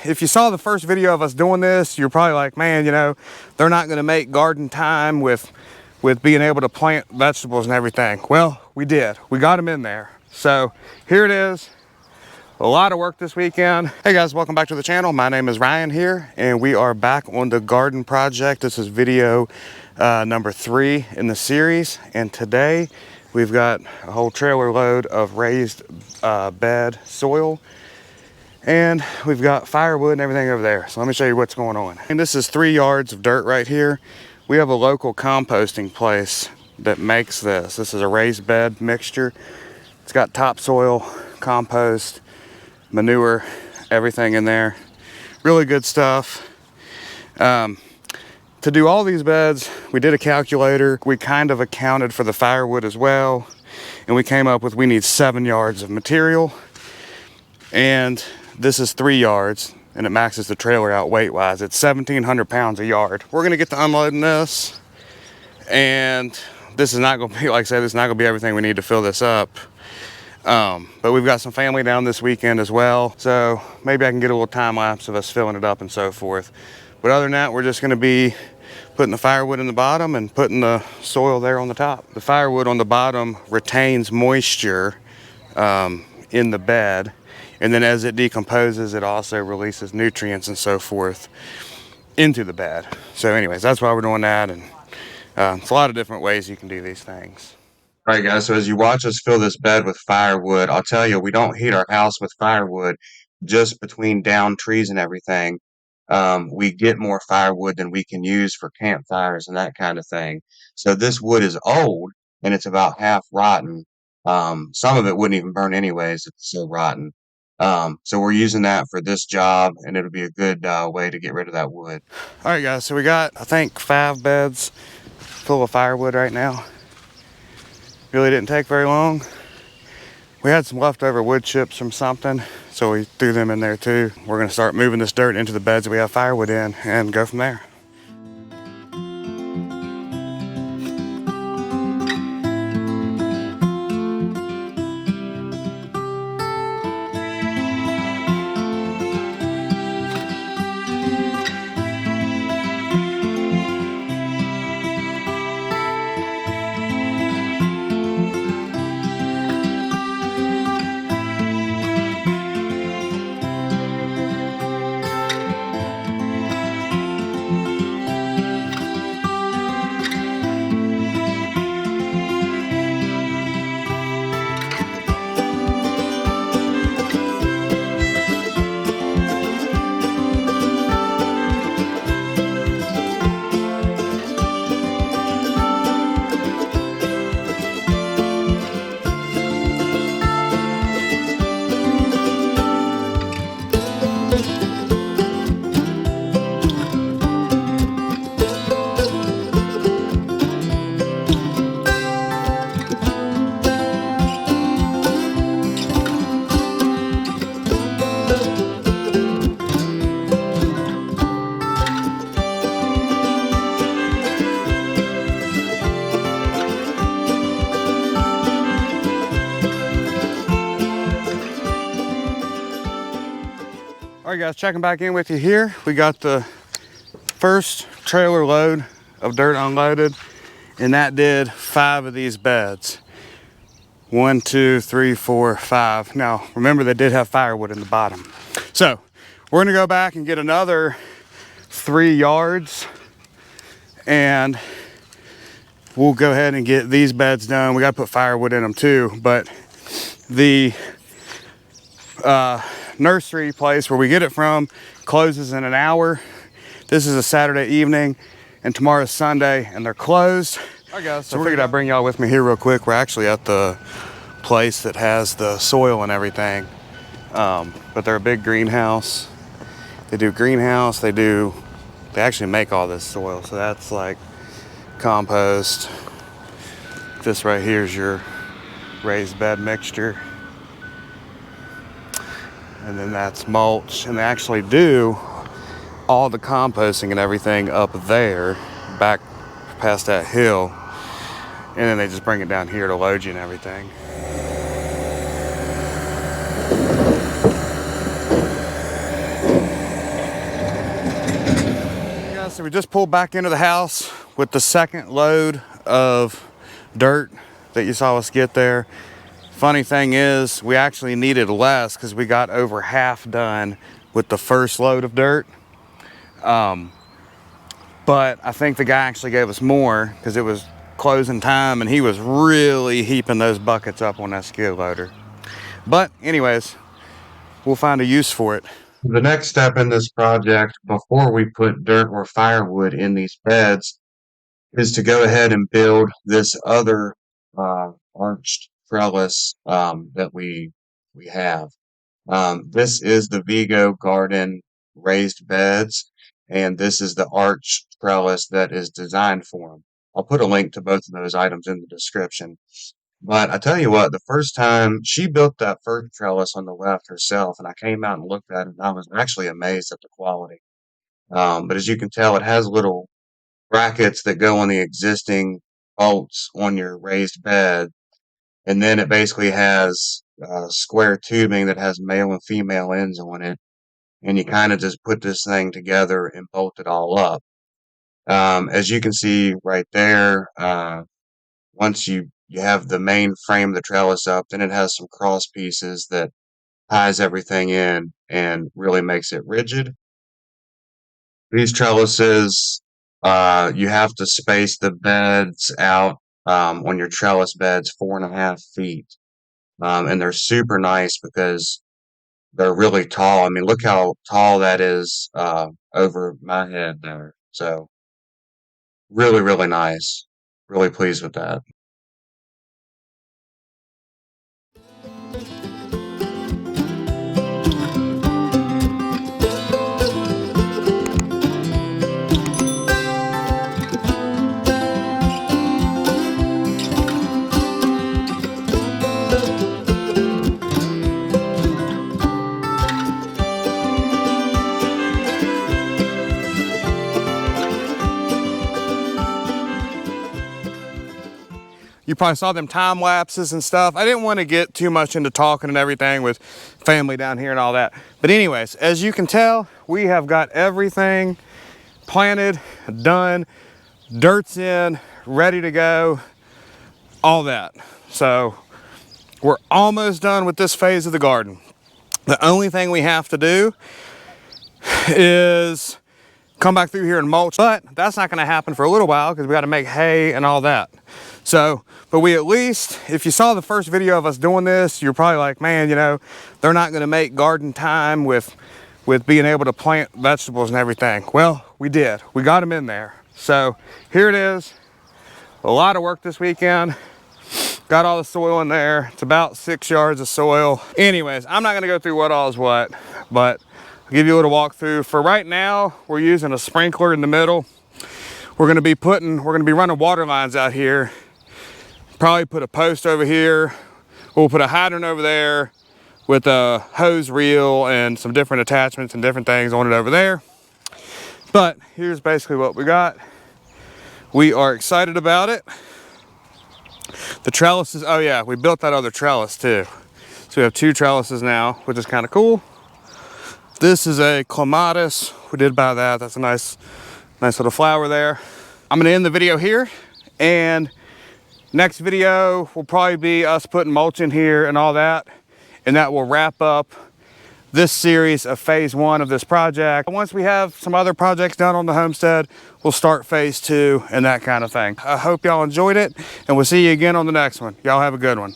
if you saw the first video of us doing this, you're probably like, man, you know, they're not gonna make garden time with being able to plant vegetables and everything. Well, we did. We got them in there. So here it is. A lot of work this weekend. Hey guys, welcome back to the channel. My name is Ryan here, and we are back on the garden project. This is video number 3 in the series, and today we've got a whole trailer load of raised bed soil, and we've got firewood and everything over there. So let me show you what's going on. And this is 3 yards of dirt right here. We have a local composting place that makes this. This is a raised bed mixture. It's got topsoil, compost, manure, everything in there. Really good stuff. To do all these beds, we did a calculator. We kind of accounted for the firewood as well, and we came up with we need 7 yards of material, and this is 3 yards, and it maxes the trailer out weight wise. It's 1,700 pounds a yard. We're gonna get to unloading this, and this is not gonna be, like I said, this is not gonna be everything we need to fill this up. But we've got some family down this weekend as well, so maybe I can get a little time lapse of us filling it up and so forth. But other than that, we're just going to be putting the firewood in the bottom and putting the soil there on the top. The firewood on the bottom retains moisture in the bed, and then as it decomposes, it also releases nutrients and so forth into the bed. So anyways, that's why we're doing that, and it's a lot of different ways you can do these things. All right, guys, so as you watch us fill this bed with firewood, I'll tell you, we don't heat our house with firewood just between downed trees and everything. We get more firewood than we can use for campfires and that kind of thing. So this wood is old, and it's about half rotten. Some of it wouldn't even burn anyways, it's so rotten. So we're using that for this job, and it'll be a good way to get rid of that wood. All right, guys, so we got, I think, 5 beds full of firewood right now. Really didn't take very long. We had some leftover wood chips from something, so we threw them in there too. We're gonna start moving this dirt into the beds that we have firewood in and go from there. All right, guys, checking back in with you here. We got the first trailer load of dirt unloaded, and that did 5 of these beds. 1, 2, 3, 4, 5. Now, remember, they did have firewood in the bottom. So we're gonna go back and get another 3 yards, and we'll go ahead and get these beds done. We gotta put firewood in them too, but the nursery place where we get it from closes in an hour. This is a Saturday evening, and tomorrow's Sunday, and they're closed. All right, guys, so I figured I'd bring y'all with me here real quick. We're actually at the place that has the soil and everything, but they're a big greenhouse. They do greenhouse, they actually make all this soil, so that's like compost. This right here is your raised bed mixture. And then that's mulch, and they actually do all the composting and everything up there, back past that hill, and then they just bring it down here to load you and everything. Yeah, so we just pulled back into the house with the second load of dirt that you saw us get there. Funny thing is, we actually needed less because we got over half done with the first load of dirt. But I think the guy actually gave us more because it was closing time and he was really heaping those buckets up on that skid loader. But anyways, we'll find a use for it. The next step in this project, before we put dirt or firewood in these beds, is to go ahead and build this other arched trellis that we have. This is the Vego garden raised beds, and this is the arch trellis that is designed for them. I'll put a link to both of those items in the description. But I tell you what, the first time she built that first trellis on the left herself, and I came out and looked at it, and I was actually amazed at the quality. But as you can tell, it has little brackets that go on the existing bolts on your raised bed, and then it basically has square tubing that has male and female ends on it, and you kind of just put this thing together and bolt it all up. As you can see right there, once you have the main frame of the trellis up, then it has some cross pieces that ties everything in and really makes it rigid. These trellises, you have to space the beds out on your trellis beds 4.5 feet. And they're super nice because they're really tall. I mean, look how tall that is over my head there. So really, really nice. Really pleased with that. You probably saw them time lapses and stuff. I didn't want to get too much into talking and everything with family down here and all that. But anyways, as you can tell, we have got everything planted, done, dirt's in, ready to go, all that. So we're almost done with this phase of the garden. The only thing we have to do is come back through here and mulch, but that's not going to happen for a little while because we got to make hay and all that. So, but we at least, if you saw the first video of us doing this, you're probably like, man, you know, they're not going to make garden time with being able to plant vegetables and everything. Well, we did. We got them in there. So here it is. A lot of work this weekend. Got all the soil in there. It's about 6 yards of soil. Anyways, I'm not going to go through what all is what, but I'll give you a little walkthrough. For right now, we're using a sprinkler in the middle. We're going to be running water lines out here. Probably put a post over here. We'll put a hydrant over there with a hose reel and some different attachments and different things on it over there. But here's basically what we got. We are excited about it. The trellises, oh yeah, we built that other trellis too. So we have 2 trellises now, which is kind of cool. This is a clematis. We did buy that. That's a nice little flower there. I'm gonna end the video here, and next video will probably be us putting mulch in here and all that, and that will wrap up this series of phase 1 of this project. Once we have some other projects done on the homestead, we'll start phase 2 and that kind of thing. I hope y'all enjoyed it, and we'll see you again on the next one. Y'all have a good one.